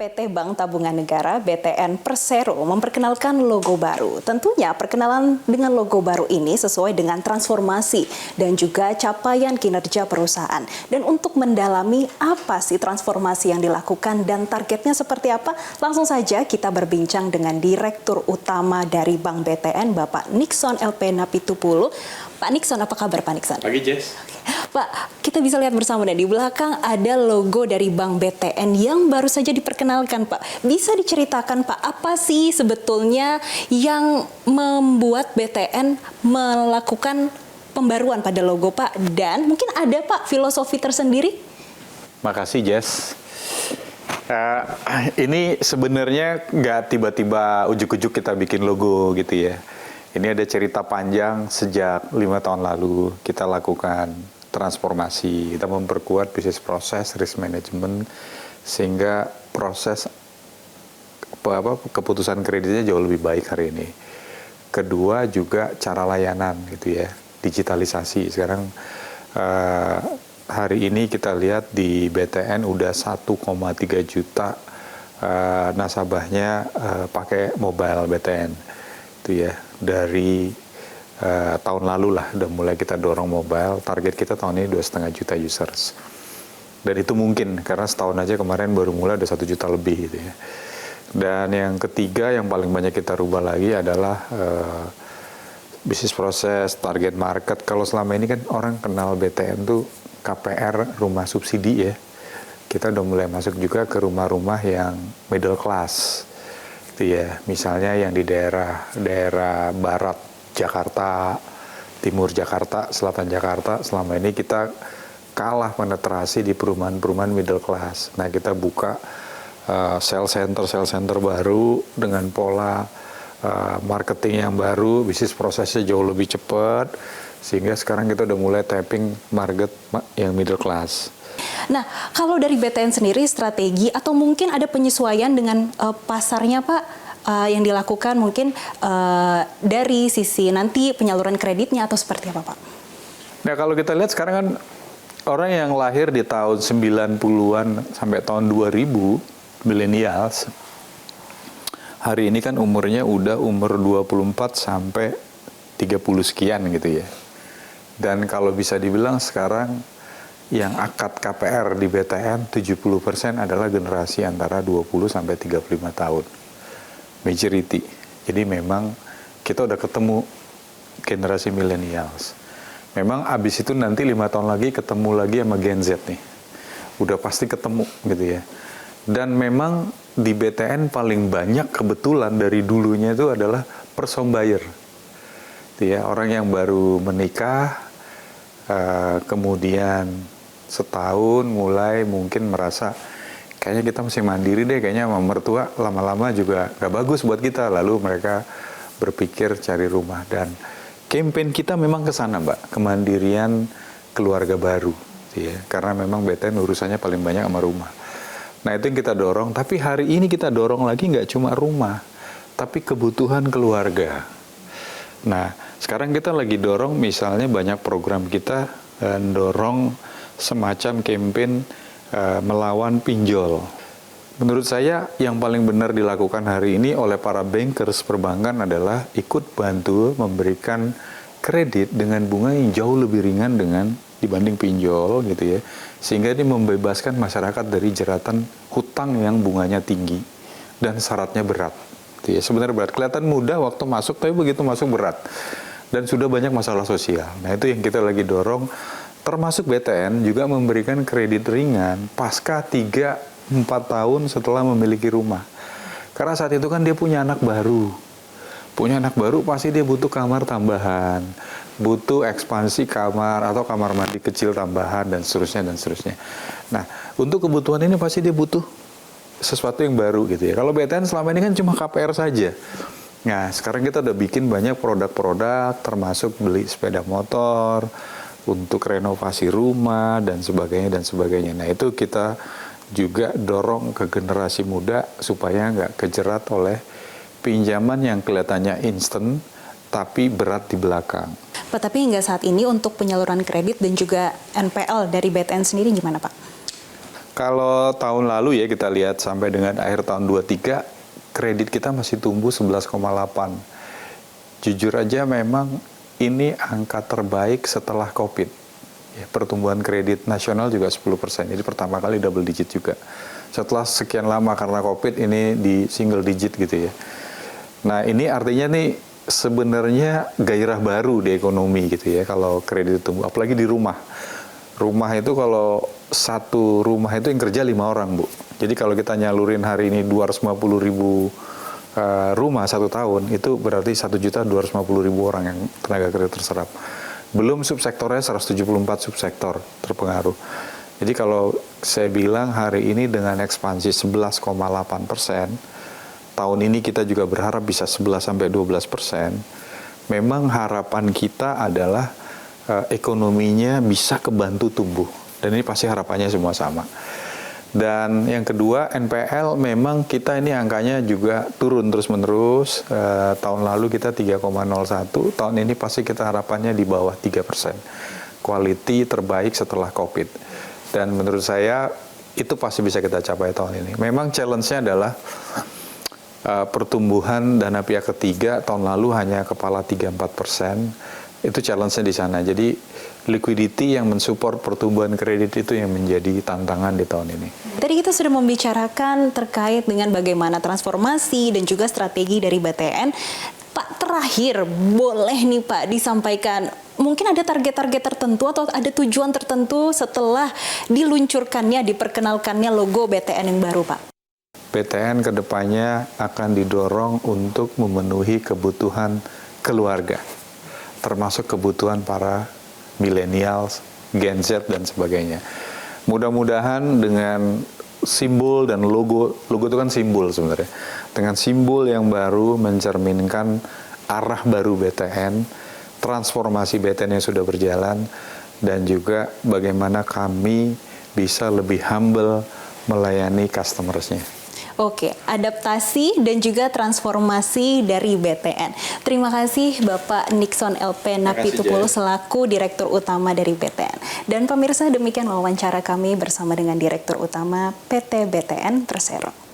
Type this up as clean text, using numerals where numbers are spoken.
PT Bank Tabungan Negara (BTN) Persero memperkenalkan logo baru. Tentunya perkenalan dengan logo baru ini sesuai dengan transformasi dan juga capaian kinerja perusahaan. Dan untuk mendalami apa sih transformasi yang dilakukan dan targetnya seperti apa, langsung saja kita berbincang dengan Direktur Utama dari Bank BTN, Bapak Nixon LP Napitupulu. Pak Nixon, apa kabar Pak Nixon? Pagi, Jess. Pak, kita bisa lihat bersama dan di belakang ada logo dari Bank BTN yang baru saja diperkenalkan, Pak. Bisa diceritakan, Pak, apa sih sebetulnya yang membuat BTN melakukan pembaruan pada logo, Pak? Dan mungkin ada, Pak, filosofi tersendiri? Makasih, Jess. Ini sebenarnya nggak tiba-tiba ujuk-ujuk kita bikin logo gitu ya. Ini ada cerita panjang sejak 5 tahun lalu kita lakukan transformasi, kita memperkuat bisnis proses, risk management, sehingga proses keputusan kreditnya jauh lebih baik hari ini. Kedua juga cara layanan gitu ya, digitalisasi. Sekarang hari ini kita lihat di BTN udah 1,3 juta nasabahnya pakai mobile BTN itu ya. Dari tahun lalu lah udah mulai kita dorong mobile, target kita tahun ini 2,5 juta users. Dan itu mungkin karena setahun aja kemarin baru mulai udah 1 juta lebih gitu ya. Dan yang ketiga yang paling banyak kita rubah lagi adalah bisnis proses, target market. Kalau selama ini kan orang kenal BTN tuh KPR, rumah subsidi ya. Kita udah mulai masuk juga ke rumah-rumah yang middle class. Itu ya, misalnya yang di daerah barat Jakarta, timur Jakarta, selatan Jakarta, selama ini kita kalah penetrasi di perumahan-perumahan middle class. Nah, kita buka sell center baru dengan pola marketing yang baru, bisnis prosesnya jauh lebih cepat, sehingga sekarang kita udah mulai tapping market yang middle class. Nah, kalau dari BTN sendiri strategi atau mungkin ada penyesuaian dengan pasarnya, Pak, yang dilakukan mungkin dari sisi nanti penyaluran kreditnya atau seperti apa, Pak? Nah, kalau kita lihat sekarang kan orang yang lahir di tahun 90-an sampai tahun 2000, millennials, hari ini kan umurnya udah umur 24 sampai 30 sekian gitu ya. Dan kalau bisa dibilang sekarang yang akad KPR di BTN 70% adalah generasi antara 20 sampai 35 tahun. Majority. Jadi memang kita udah ketemu generasi millennials. Memang abis itu nanti 5 tahun lagi ketemu lagi sama Gen Z nih. Udah pasti ketemu gitu ya. Dan memang di BTN paling banyak kebetulan dari dulunya itu adalah first home buyer. Itu ya, orang yang baru menikah, kemudian setahun mulai mungkin merasa kayaknya kita mesti mandiri deh, kayaknya sama mertua lama-lama juga gak bagus buat kita, lalu mereka berpikir cari rumah. Dan campaign kita memang ke sana, Mbak, kemandirian keluarga baru ya, karena memang BTN urusannya paling banyak sama rumah. Nah, itu yang kita dorong, tapi hari ini kita dorong lagi nggak cuma rumah, tapi kebutuhan keluarga. Nah, sekarang kita lagi dorong misalnya banyak program kita dorong semacam campaign melawan pinjol. Menurut saya yang paling benar dilakukan hari ini oleh para bankers perbankan adalah ikut bantu memberikan kredit dengan bunga yang jauh lebih ringan dibanding pinjol gitu ya. Sehingga ini membebaskan masyarakat dari jeratan hutang yang bunganya tinggi dan syaratnya berat. Gitu ya. Sebenarnya berat, kelihatan mudah waktu masuk tapi begitu masuk berat. Dan sudah banyak masalah sosial. Nah, itu yang kita lagi dorong. Termasuk BTN juga memberikan kredit ringan pasca 3-4 tahun setelah memiliki rumah. Karena saat itu kan dia punya anak baru. Punya anak baru pasti dia butuh kamar tambahan, butuh ekspansi kamar atau kamar mandi kecil tambahan dan seterusnya dan seterusnya. Nah, untuk kebutuhan ini pasti dia butuh sesuatu yang baru gitu ya. Kalau BTN selama ini kan cuma KPR saja. Nah, sekarang kita udah bikin banyak produk-produk termasuk beli sepeda motor, untuk renovasi rumah dan sebagainya. Nah, itu kita juga dorong ke generasi muda supaya nggak kejerat oleh pinjaman yang kelihatannya instan tapi berat di belakang. Pak, tapi hingga saat ini untuk penyaluran kredit dan juga NPL dari BTN sendiri gimana, Pak? Kalau tahun lalu ya kita lihat sampai dengan akhir tahun 23, kredit kita masih tumbuh 11,8. Jujur aja memang ini angka terbaik setelah COVID. Ya, pertumbuhan kredit nasional juga 10%, jadi pertama kali double digit juga. Setelah sekian lama karena COVID ini di single digit gitu ya. Nah ini artinya nih sebenarnya gairah baru di ekonomi gitu ya kalau kredit tumbuh, apalagi di rumah. Rumah itu kalau satu rumah itu yang kerja 5 orang, Bu. Jadi kalau kita nyalurin hari ini 250.000 rumah 1 tahun, itu berarti 1.250.000 orang yang tenaga kerja terserap. Belum subsektornya 174 subsektor terpengaruh. Jadi kalau saya bilang hari ini dengan ekspansi 11,8%, tahun ini kita juga berharap bisa 11-12%. Memang harapan kita adalah ekonominya bisa kebantu tumbuh. Dan ini pasti harapannya semua sama. Dan yang kedua, NPL memang kita ini angkanya juga turun terus-menerus. Tahun lalu kita 3,01, tahun ini pasti kita harapannya di bawah 3%. Quality terbaik setelah COVID. Dan menurut saya itu pasti bisa kita capai tahun ini. Memang challenge-nya adalah pertumbuhan dana pihak ketiga tahun lalu hanya kepala 3-4%. Itu challenge-nya di sana. Jadi liquidity yang mensupport pertumbuhan kredit itu yang menjadi tantangan di tahun ini. Tadi kita sudah membicarakan terkait dengan bagaimana transformasi dan juga strategi dari BTN. Pak, terakhir boleh nih Pak disampaikan, mungkin ada target-target tertentu atau ada tujuan tertentu setelah diluncurkannya, diperkenalkannya logo BTN yang baru Pak? BTN kedepannya akan didorong untuk memenuhi kebutuhan keluarga, termasuk kebutuhan para millennials, Gen Z, dan sebagainya. Mudah-mudahan dengan simbol dan logo itu kan simbol sebenarnya. Dengan simbol yang baru mencerminkan arah baru BTN, transformasi BTN yang sudah berjalan, dan juga bagaimana kami bisa lebih humble melayani customersnya. Oke, adaptasi dan juga transformasi dari BTN. Terima kasih Bapak Nixon LP Napitupulu selaku Direktur Utama dari BTN. Dan pemirsa, demikian wawancara kami bersama dengan Direktur Utama PT BTN Persero.